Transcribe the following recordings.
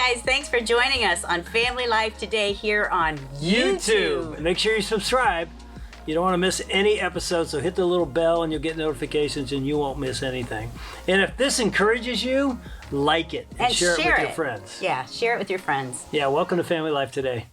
guys, thanks for joining us on Family Life Today here on YouTube. Make sure you subscribe. You don't want to miss any episodes, so hit the little bell and you'll get notifications and you won't miss anything. And if this encourages you, like it and share it with your friends. Yeah, share it with your friends. Yeah, welcome to Family Life Today.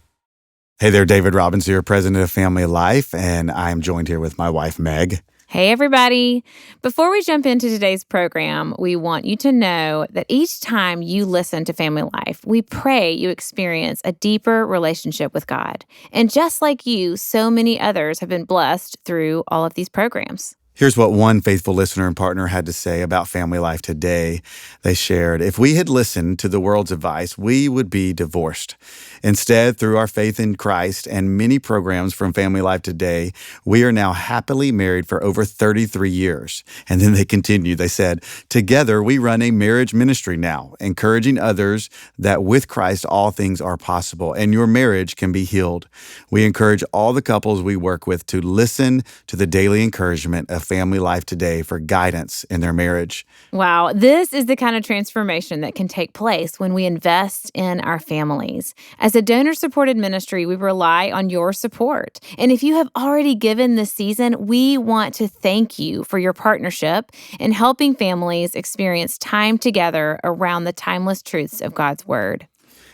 Hey there, David Robbins here, president of Family Life, and I'm joined here with my wife, Meg. Hey, everybody. Before we jump into today's program, we want you to know that each time you listen to Family Life, we pray you experience a deeper relationship with God. And just like you, so many others have been blessed through all of these programs. Here's what one faithful listener and partner had to say about Family Life Today. They shared, "If we had listened to the world's advice, we would be divorced. Instead, through our faith in Christ and many programs from Family Life Today, we are now happily married for over 33 years. And then they continued, they said, "Together, we run a marriage ministry now, encouraging others that with Christ, all things are possible, and your marriage can be healed. We encourage all the couples we work with to listen to the daily encouragement of Family Life Today for guidance in their marriage." Wow, this is the kind of transformation that can take place when we invest in our families. As a donor-supported ministry, we rely on your support. And if you have already given this season, we want to thank you for your partnership in helping families experience time together around the timeless truths of God's Word.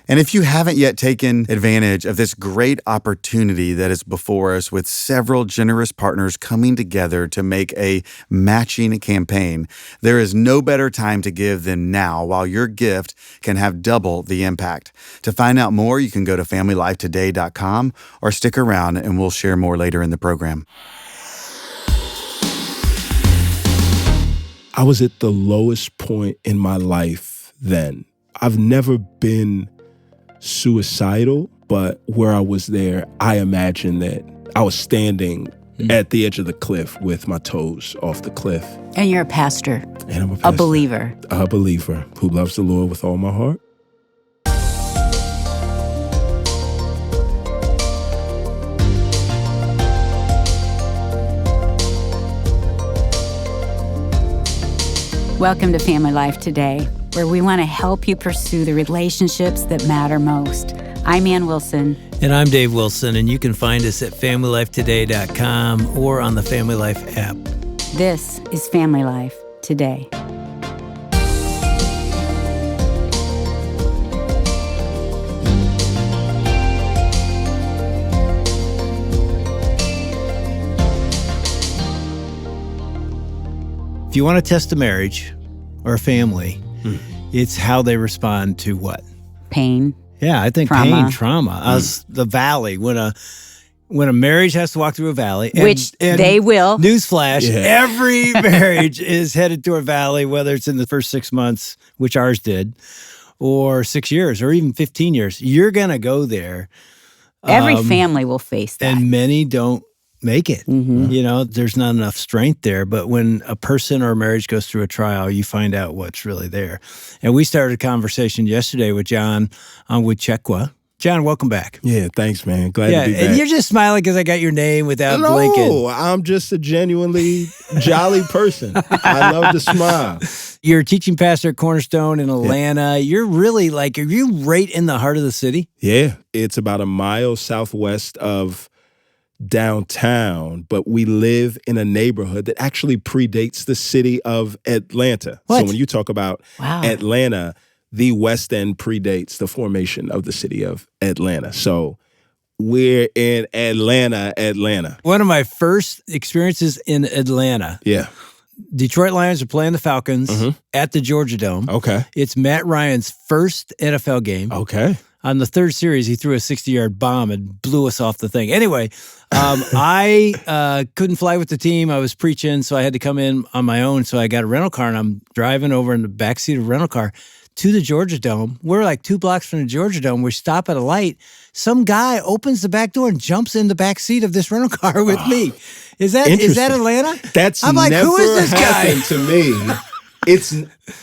And if you haven't yet taken advantage of this great opportunity that is before us with several generous partners coming together to make a matching campaign, there is no better time to give than now while your gift can have double the impact. To find out more, you can go to FamilyLifeToday.com or stick around and we'll share more later in the program. I was at the lowest point in my life then. I've never been suicidal, but where I was there, I imagined that I was standing at the edge of the cliff with my toes off the cliff. And you're a pastor. And I'm a pastor. A believer. A believer who loves the Lord with all my heart. Welcome to Family Life Today, where we want to help you pursue the relationships that matter most. I'm Ann Wilson. And I'm Dave Wilson, and you can find us at FamilyLifeToday.com or on the Family Life app. This is Family Life Today. If you want to test a marriage or a family, it's how they respond to what? Pain. Yeah, I think pain, trauma. Us, the valley. When a marriage has to walk through a valley, Which they will. Newsflash, every marriage is headed through a valley, whether it's in the first 6 months, which ours did, or 6 years, or even 15 years. You're going to go there. Every family will face that. And many don't make it. You know, there's not enough strength there. But when a person or a marriage goes through a trial, you find out what's really there. And we started a conversation yesterday with John Onwuchekwa. John, welcome back. Yeah, thanks, man. Glad to be back. And you're just smiling because I got your name without blinking. No, I'm just a genuinely jolly person. I love to smile. You're a teaching pastor at Cornerstone in Atlanta. You're really are you right in the heart of the city? Yeah, it's about a mile southwest of downtown, but we live in a neighborhood that actually predates the city of Atlanta. What? So when you talk about Atlanta, the West End predates the formation of the city of Atlanta. So we're in Atlanta. One of my first experiences in Atlanta. Yeah. Detroit Lions are playing the Falcons at the Georgia Dome. Okay. It's Matt Ryan's first NFL game. Okay. On the third series, he threw a 60-yard bomb and blew us off the thing. Anyway, I couldn't fly with the team. I was preaching, so I had to come in on my own. So I got a rental car, and I'm driving over in the backseat of a rental car to the Georgia Dome. We're like 2 blocks from the Georgia Dome. We stop at a light. Some guy opens the back door and jumps in the back seat of this rental car with me. Is that Atlanta? I'm like, never who is this guy? happened to me.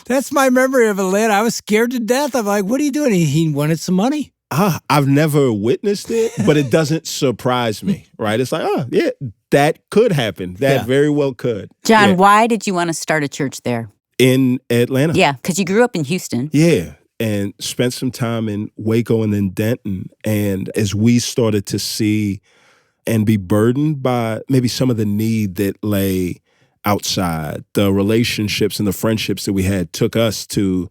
That's my memory of Atlanta. I was scared to death. I'm like, what are you doing? He wanted some money. I've never witnessed it, but it doesn't surprise me, right? It's like, yeah, that could happen. That very well could. John, why did you want to start a church there? In Atlanta? Yeah, because you grew up in Houston. Yeah. and spent some time in Waco and then Denton. And as we started to see and be burdened by maybe some of the need that lay outside, the relationships and the friendships that we had took us to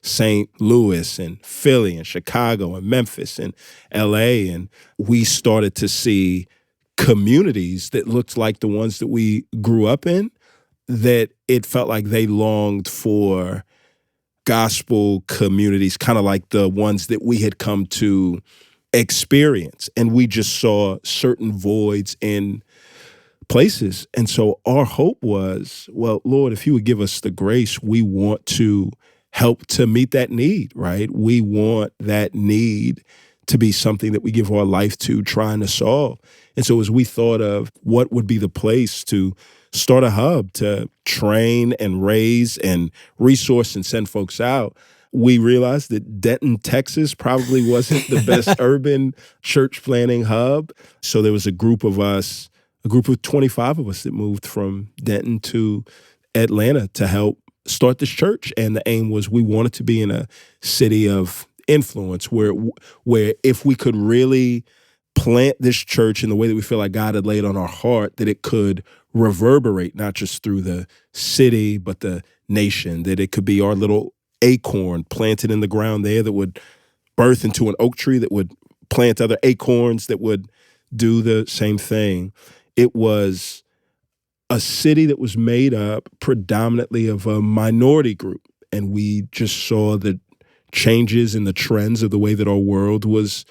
St. Louis and Philly and Chicago and Memphis and LA. And we started to see communities that looked like the ones that we grew up in, that it felt like they longed for gospel communities, kind of like the ones that we had come to experience. And we just saw certain voids in places. And so our hope was, well, Lord, if you would give us the grace, we want to help to meet that need, right? We want that need to be something that we give our life to, trying to solve. And so as we thought of what would be the place to start a hub to train and raise and resource and send folks out, we realized that Denton, Texas probably wasn't the best urban church planting hub. So there was a group of 25 of us that moved from Denton to Atlanta to help start this church. And the aim was we wanted to be in a city of influence where if we could really plant this church in the way that we feel like God had laid on our heart, that it could reverberate not just through the city, but the nation, that it could be our little acorn planted in the ground there that would birth into an oak tree that would plant other acorns that would do the same thing. It was a city that was made up predominantly of a minority group. And we just saw the changes in the trends of the way that our world was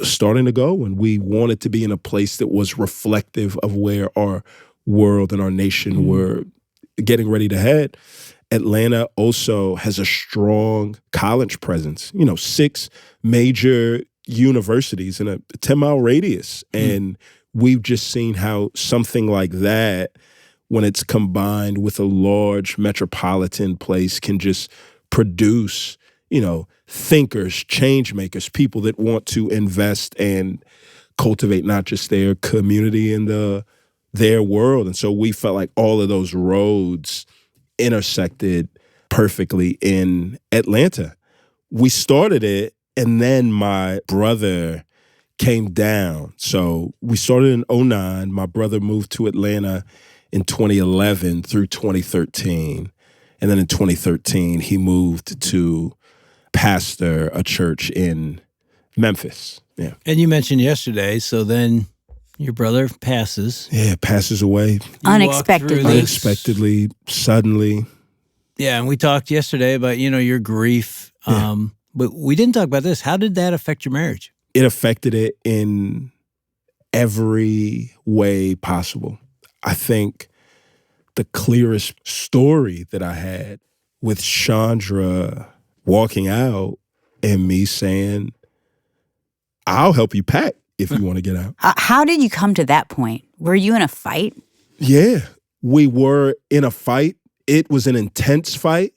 starting to go. And we wanted to be in a place that was reflective of where our world and our nation were getting ready to head. Atlanta also has a strong college presence, 6 major universities in a 10-mile radius. And we've just seen how something like that, when it's combined with a large metropolitan place, can just produce, thinkers, change makers, people that want to invest and cultivate not just their community and their world. And so we felt like all of those roads intersected perfectly in Atlanta. We started it, and then my brother came down. So we started in 2009. My brother moved to Atlanta in 2011 through 2013. And then in 2013, he moved to pastor a church in Memphis. Yeah. And you mentioned yesterday, so then your brother passes. Yeah, passes away. Unexpectedly, suddenly. Yeah, and we talked yesterday about, your grief. Yeah. But we didn't talk about this. How did that affect your marriage? It affected it in every way possible. I think the clearest story that I had with Chandra walking out and me saying, I'll help you pack if you want to get out. How did you come to that point? Were you in a fight? Yeah, we were in a fight. It was an intense fight.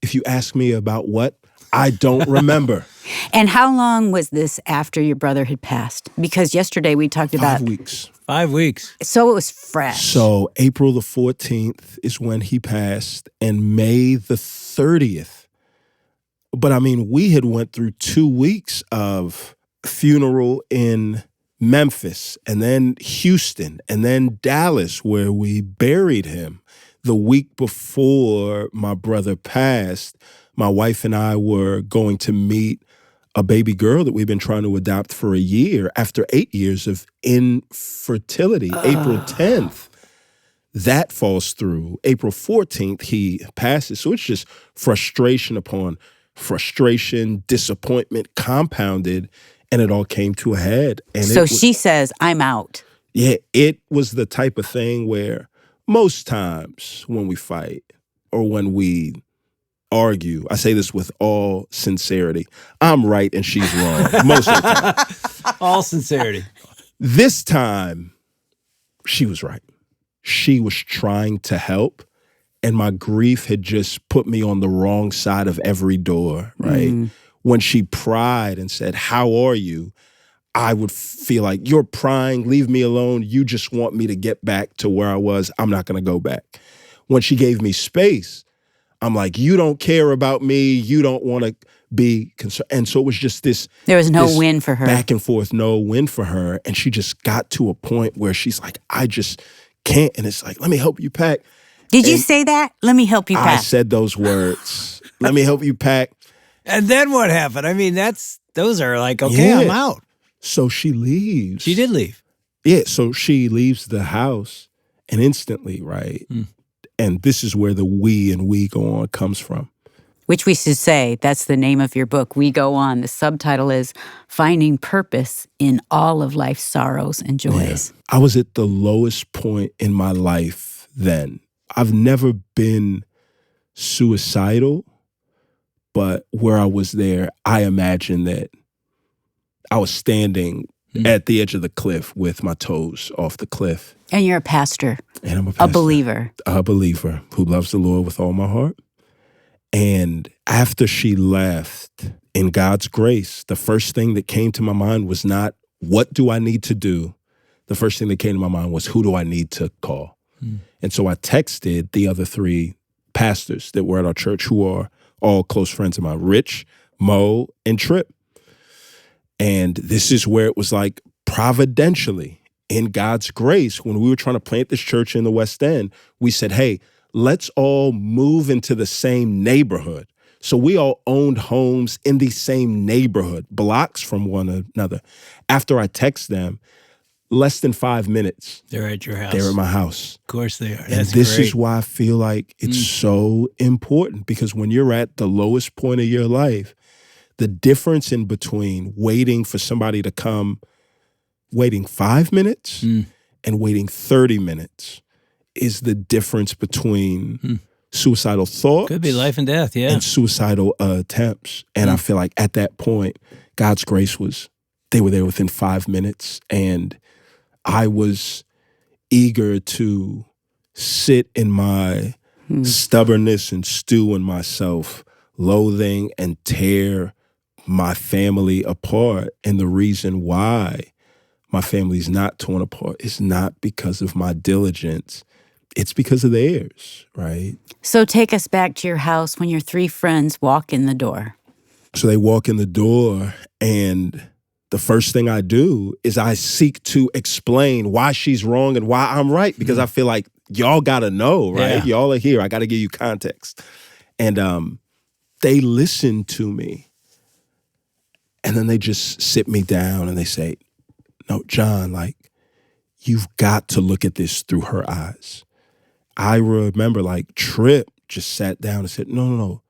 If you ask me about what, I don't remember. And how long was this after your brother had passed? Because yesterday we talked about 5 weeks. 5 weeks. So it was fresh. So April the 14th is when he passed, and May the 30th. But we had went through 2 weeks of funeral in Memphis, and then Houston, and then Dallas, where we buried him. The week before my brother passed, my wife and I were going to meet a baby girl that we've been trying to adopt for a year after 8 years of infertility. April 10th, that falls through. April 14th, he passes. So it's just frustration upon frustration, disappointment compounded, and it all came to a head. And so she says, I'm out. Yeah, it was the type of thing where most times when we fight or when we argue, I say this with all sincerity, I'm right and she's wrong most of the time. All sincerity. This time, she was right. She was trying to help, and my grief had just put me on the wrong side of every door, right? When she pried and said, how are you? I would feel like, you're prying, leave me alone. You just want me to get back to where I was. I'm not going to go back. When she gave me space, I'm like, you don't care about me. You don't want to be concerned. And so it was just this. There was no win for her. Back and forth, no win for her. And she just got to a point where she's like, I just can't. And it's like, let me help you pack. Did you say that? Let me help you pack. I said those words. Let me help you pack. And then what happened? I mean, those are like, okay, I'm out. So she leaves. She did leave. Yeah, so she leaves the house and instantly, right? And this is where the we and we go on comes from. Which we should say, that's the name of your book, We Go On. The subtitle is Finding Purpose in All of Life's Sorrows and Joys. Yeah. I was at the lowest point in my life then. I've never been suicidal, but where I was there, I imagined that I was standing at the edge of the cliff with my toes off the cliff. And you're a pastor. And I'm a pastor. A believer. A believer who loves the Lord with all my heart. And after she left, in God's grace, the first thing that came to my mind was not, what do I need to do? The first thing that came to my mind was, who do I need to call? And so I texted the other 3 pastors that were at our church who are all close friends of mine, Rich, Mo, and Trip. And this is where it was like providentially, in God's grace, when we were trying to plant this church in the West End, we said, hey, let's all move into the same neighborhood. So we all owned homes in the same neighborhood, blocks from one another. After I text them, less than 5 minutes. They're at your house. They're at my house. Of course they are. And this is why I feel like it's so important, because when you're at the lowest point of your life, the difference in between waiting for somebody to come, waiting 5 minutes and waiting 30 minutes is the difference between suicidal thoughts. Could be life and death, yeah. And suicidal attempts. And I feel like at that point, God's grace was, they were there within 5 minutes. And I was eager to sit in my stubbornness and stew in my self-loathing and tear my family apart. And the reason why my family's not torn apart is not because of my diligence. It's because of theirs, right? So take us back to your house when your 3 friends walk in the door. So they walk in the door, and the first thing I do is I seek to explain why she's wrong and why I'm right, because I feel like y'all gotta know, right? Yeah. Y'all are here. I gotta give you context. And they listen to me, and then they just sit me down and they say, no, John, like, you've got to look at this through her eyes. I remember, like, Trip just sat down and said, no,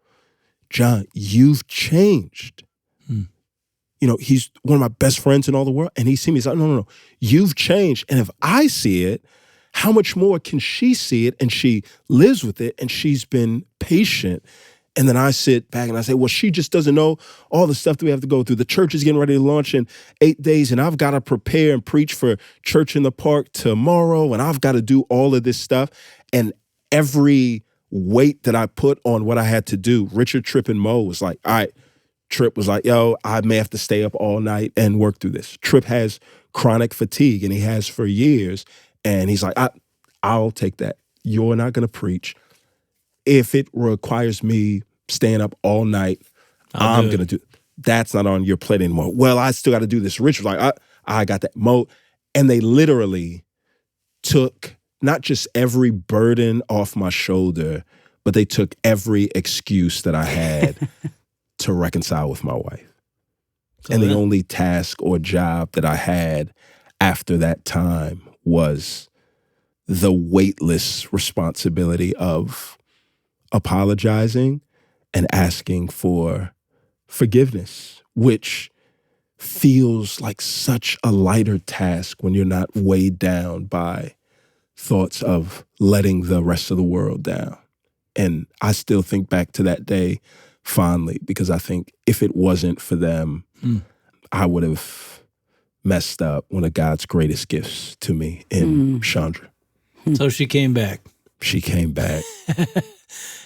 John, you've changed. You know, he's one of my best friends in all the world. And he sees me, he's like, no, you've changed. And if I see it, how much more can she see it? And she lives with it, and she's been patient. And then I sit back and I say, well, she just doesn't know all the stuff that we have to go through. The church is getting ready to launch in 8 days, and I've got to prepare and preach for Church in the Park tomorrow, and I've got to do all of this stuff. And every weight that I put on what I had to do, Richard, Trip, and Mo was like, all right. Trip was like, yo, I may have to stay up all night and work through this. Trip has chronic fatigue, and he has for years. And he's like, I'll take that. You're not going to preach. If it requires me staying up all night, I'm going to do it. That's not on your plate anymore. Well, I still got to do this. Rich was like, I got that. Mo. And they literally took not just every burden off my shoulder, but they took every excuse that I had to reconcile with my wife. And the only task or job that I had after that time was the weightless responsibility of apologizing and asking for forgiveness, which feels like such a lighter task when you're not weighed down by thoughts of letting the rest of the world down. And I still think back to that day fondly, because I think if it wasn't for them, I would have messed up one of God's greatest gifts to me in Chandra. So she came back. She came back.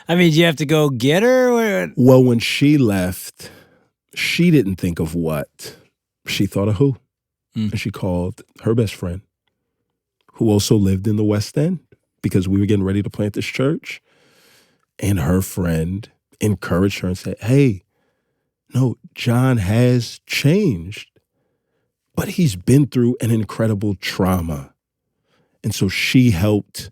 I mean, did you have to go get her? Or? Well, when she left, she didn't think of what. She thought of who. And she called her best friend, who also lived in the West End, because we were getting ready to plant this church. And her friend encouraged her and said, hey, no, John has changed, but he's been through an incredible trauma. And so she helped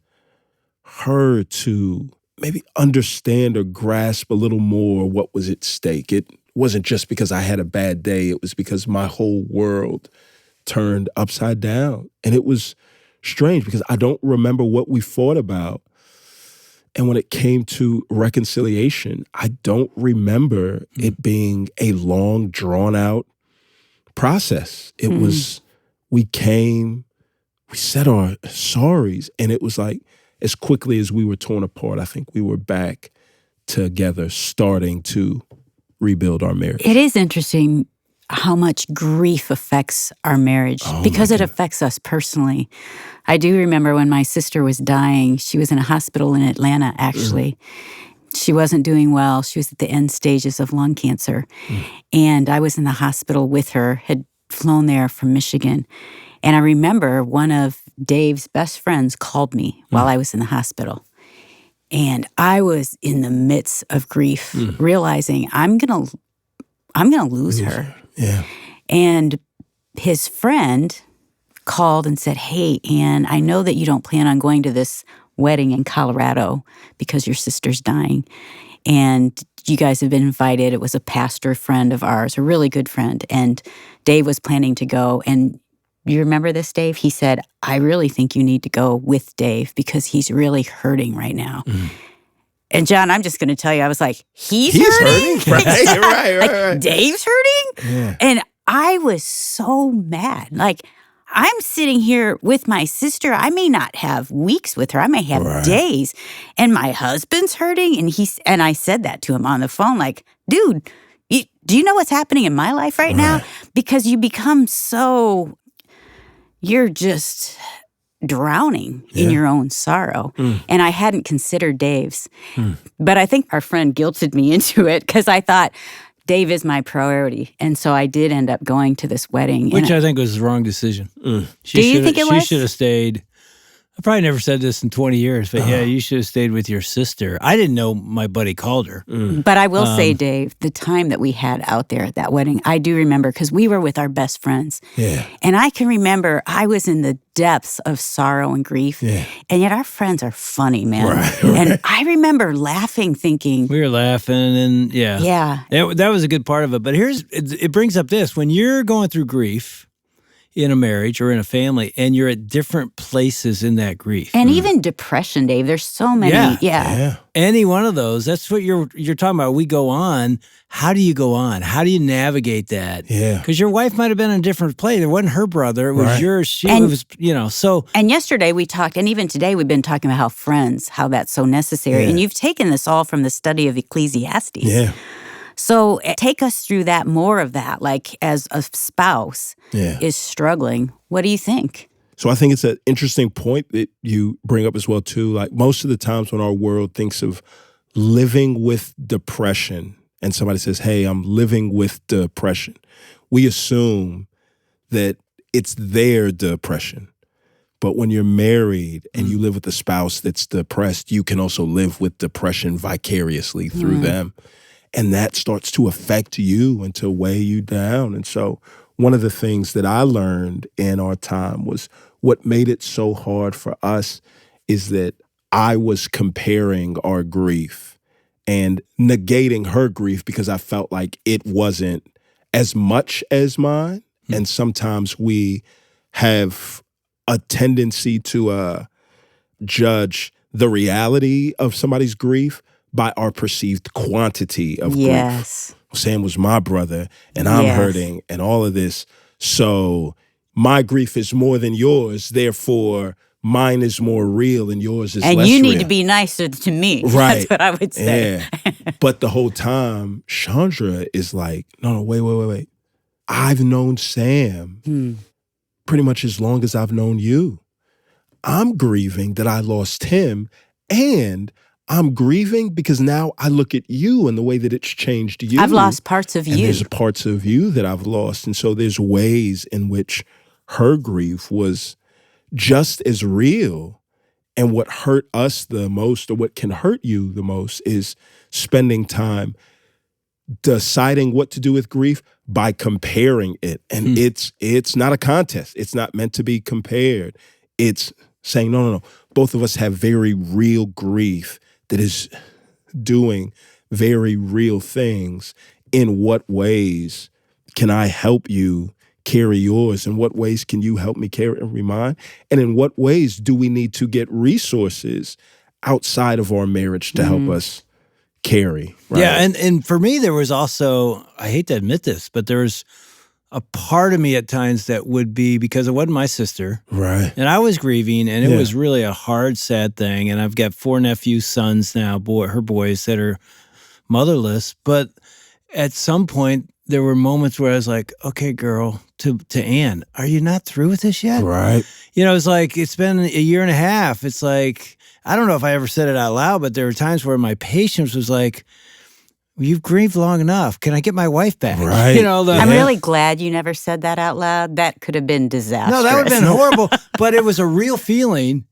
her to maybe understand or grasp a little more what was at stake. It wasn't just because I had a bad day. It was because my whole world turned upside down. And it was strange because I don't remember what we fought about. And when it came to reconciliation, I don't remember it being a long, drawn-out process. It was, we came, we said our sorries, and it was like, as quickly as we were torn apart, I think we were back together, starting to rebuild our marriage. It is interesting how much grief affects our marriage because it affects us personally. I do remember when my sister was dying, she was in a hospital in Atlanta, actually. She wasn't doing well. She was at the end stages of lung cancer. And I was in the hospital with her, had flown there from Michigan. And I remember one of Dave's best friends called me while I was in the hospital. And I was in the midst of grief, realizing I'm gonna lose her. Yeah. And his friend called and said, "Hey, Ann, I know that you don't plan on going to this wedding in Colorado because your sister's dying. And you guys have been invited." It was a pastor friend of ours, a really good friend. And Dave was planning to go. And you remember this, Dave? He said, "I really think you need to go with Dave because he's really hurting right now." And John, I'm just going to tell you, I was like, he's hurting? Right. Dave's hurting? Yeah. And I was so mad. Like, I'm sitting here with my sister. I may not have weeks with her. I may have days. And my husband's hurting. And I said that to him on the phone, like, dude, do you know what's happening in my life right now? Because you become so, you're just drowning in your own sorrow. And I hadn't considered Dave's. But I think our friend guilted me into it because I thought, Dave is my priority. And so I did end up going to this wedding. Which I think was the wrong decision. Do you think it was? She should have stayed. I probably never said this in 20 years, but yeah, you should have stayed with your sister. I didn't know my buddy called her. But I will say, Dave, the time that we had out there at that wedding, I do remember because we were with our best friends. Yeah. And I can remember I was in the depths of sorrow and grief. Yeah. And yet our friends are funny, man. Right. And I remember laughing, thinking, We were laughing and yeah. That was a good part of it. But it brings up this. When you're going through grief in a marriage or in a family and you're at different places in that grief. And even depression, Dave, there's so many. Yeah. Any one of those, that's what you're talking about. We go on. How do you go on? How do you navigate that? Yeah. Because your wife might have been in a different place. It wasn't her brother. It was yours. She was, so. And yesterday we talked, and even today we've been talking about how that's so necessary. Yeah. And you've taken this all from the study of Ecclesiastes. Yeah. So take us through that, more of that, like as a spouse is struggling. What do you think? So I think it's an interesting point that you bring up as well, too. Like most of the times when our world thinks of living with depression and somebody says, hey, I'm living with depression, we assume that it's their depression. But when you're married and you live with a spouse that's depressed, you can also live with depression vicariously through them. And that starts to affect you and to weigh you down. And so one of the things that I learned in our time was what made it so hard for us is that I was comparing our grief and negating her grief because I felt like it wasn't as much as mine. And sometimes we have a tendency to judge the reality of somebody's grief by our perceived quantity of grief. Sam was my brother, and I'm hurting, and all of this. So my grief is more than yours, therefore mine is more real and yours is less real. And you need to be nicer to me. Right. That's what I would say. Yeah. But the whole time, Chandra is like, no, wait. I've known Sam pretty much as long as I've known you. I'm grieving that I lost him, and I'm grieving because now I look at you and the way that it's changed you. I've lost parts of you. And there's parts of you that I've lost. And so there's ways in which her grief was just as real. And what hurt us the most, or what can hurt you the most, is spending time deciding what to do with grief by comparing it. And it's not a contest. It's not meant to be compared. It's saying, no. Both of us have very real grief that is doing very real things. In what ways can I help you carry yours? In what ways can you help me carry mine? And in what ways do we need to get resources outside of our marriage to help us carry? Right? Yeah, and for me, there was also, I hate to admit this, but there was a part of me at times that would be, because it wasn't my sister. Right. And I was grieving, and it was really a hard, sad thing. And I've got 4 nephew sons now, her boys that are motherless. But at some point, there were moments where I was like, okay, girl, to Ann, are you not through with this yet? Right. It's like, it's been a year and a half. It's like, I don't know if I ever said it out loud, but there were times where my patience was like, you've grieved long enough. Can I get my wife back? Right. I'm really glad you never said that out loud. That could have been disastrous. No, that would have been horrible, but it was a real feeling.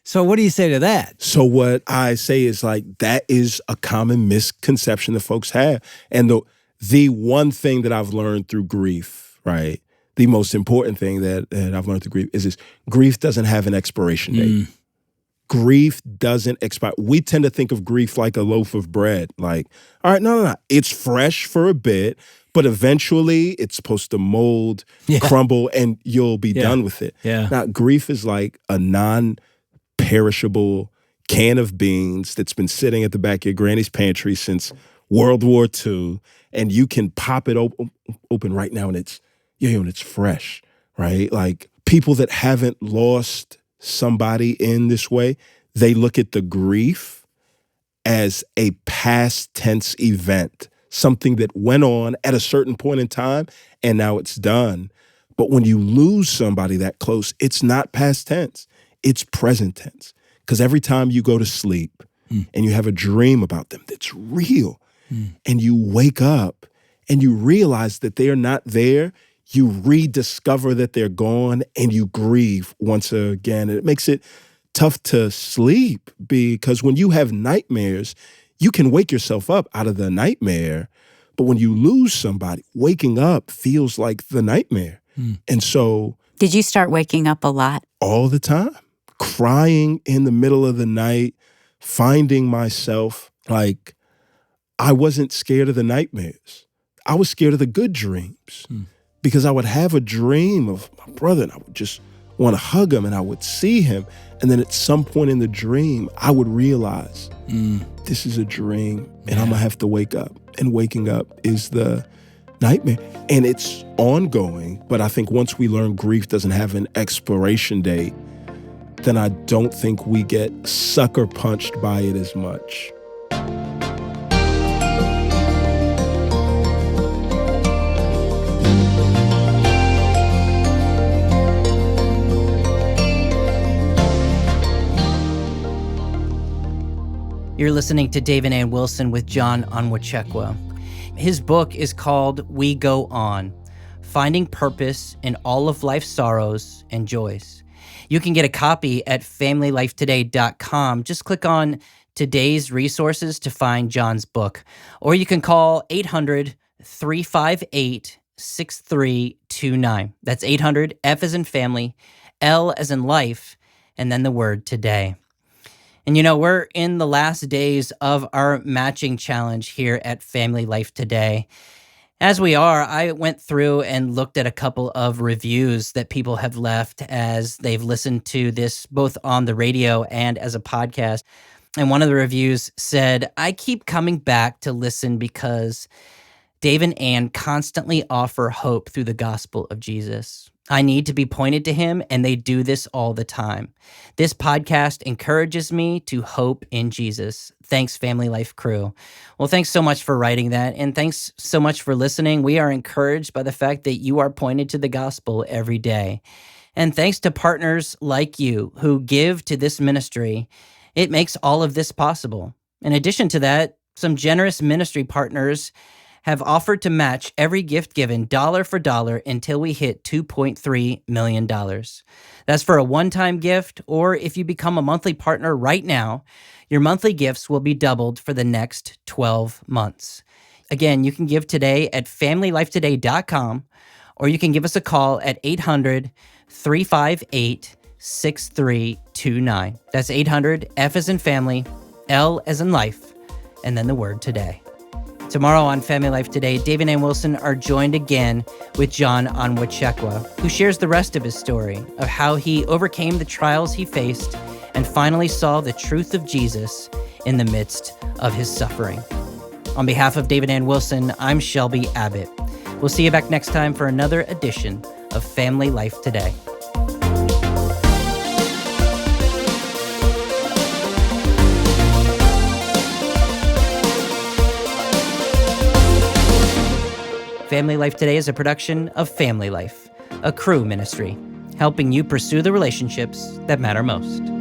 So what do you say to that? So what I say is like, that is a common misconception that folks have. And the one thing that I've learned through grief, right? The most important thing that I've learned through grief is this: grief doesn't have an expiration date. Grief doesn't expire. We tend to think of grief like a loaf of bread. Like, all right, no. It's fresh for a bit, but eventually it's supposed to mold, crumble, and you'll be done with it. Yeah. Now, grief is like a non-perishable can of beans that's been sitting at the back of your granny's pantry since World War II, and you can pop it open right now, and it's fresh, right? Like, people that haven't lost somebody in this way, they look at the grief as a past tense event, something that went on at a certain point in time and now it's done. But when you lose somebody that close, it's not past tense, it's present tense. Because every time you go to sleep and you have a dream about them that's real, and you wake up and you realize that they're not there, you rediscover that they're gone, and you grieve once again. And it makes it tough to sleep, because when you have nightmares, you can wake yourself up out of the nightmare. But when you lose somebody, waking up feels like the nightmare. And so... Did you start waking up a lot? All the time. Crying in the middle of the night, finding myself like, I wasn't scared of the nightmares. I was scared of the good dreams. Because I would have a dream of my brother and I would just want to hug him and I would see him. And then at some point in the dream, I would realize this is a dream and I'm going to have to wake up. And waking up is the nightmare. And it's ongoing. But I think once we learn grief doesn't have an expiration date, then I don't think we get sucker punched by it as much. You're listening to Dave and Ann Wilson with John Onwuchekwa. His book is called We Go On, Finding Purpose in All of Life's Sorrows and Joys. You can get a copy at FamilyLifeToday.com. Just click on today's resources to find John's book. Or you can call 800-358-6329. That's 800, F as in family, L as in life, and then the word today. And we're in the last days of our matching challenge here at Family Life Today. As we are, I went through and looked at a couple of reviews that people have left as they've listened to this both on the radio and as a podcast. And one of the reviews said, I keep coming back to listen because Dave and Ann constantly offer hope through the gospel of Jesus. I need to be pointed to him, and they do this all the time. This podcast encourages me to hope in Jesus. Thanks, Family Life crew. Well, thanks so much for writing that, and thanks so much for listening. We are encouraged by the fact that you are pointed to the gospel every day. And thanks to partners like you who give to this ministry, it makes all of this possible. In addition to that, some generous ministry partners have offered to match every gift given dollar for dollar until we hit $2.3 million. That's for a one-time gift, or if you become a monthly partner right now, your monthly gifts will be doubled for the next 12 months. Again, you can give today at familylifetoday.com, or you can give us a call at 800-358-6329. That's 800, F as in family, L as in life, and then the word today. Tomorrow on Family Life Today, David and Wilson are joined again with John Onwuchekwa, who shares the rest of his story of how he overcame the trials he faced and finally saw the truth of Jesus in the midst of his suffering. On behalf of David and Wilson, I'm Shelby Abbott. We'll see you back next time for another edition of Family Life Today. Family Life Today is a production of Family Life, a Cru ministry, helping you pursue the relationships that matter most.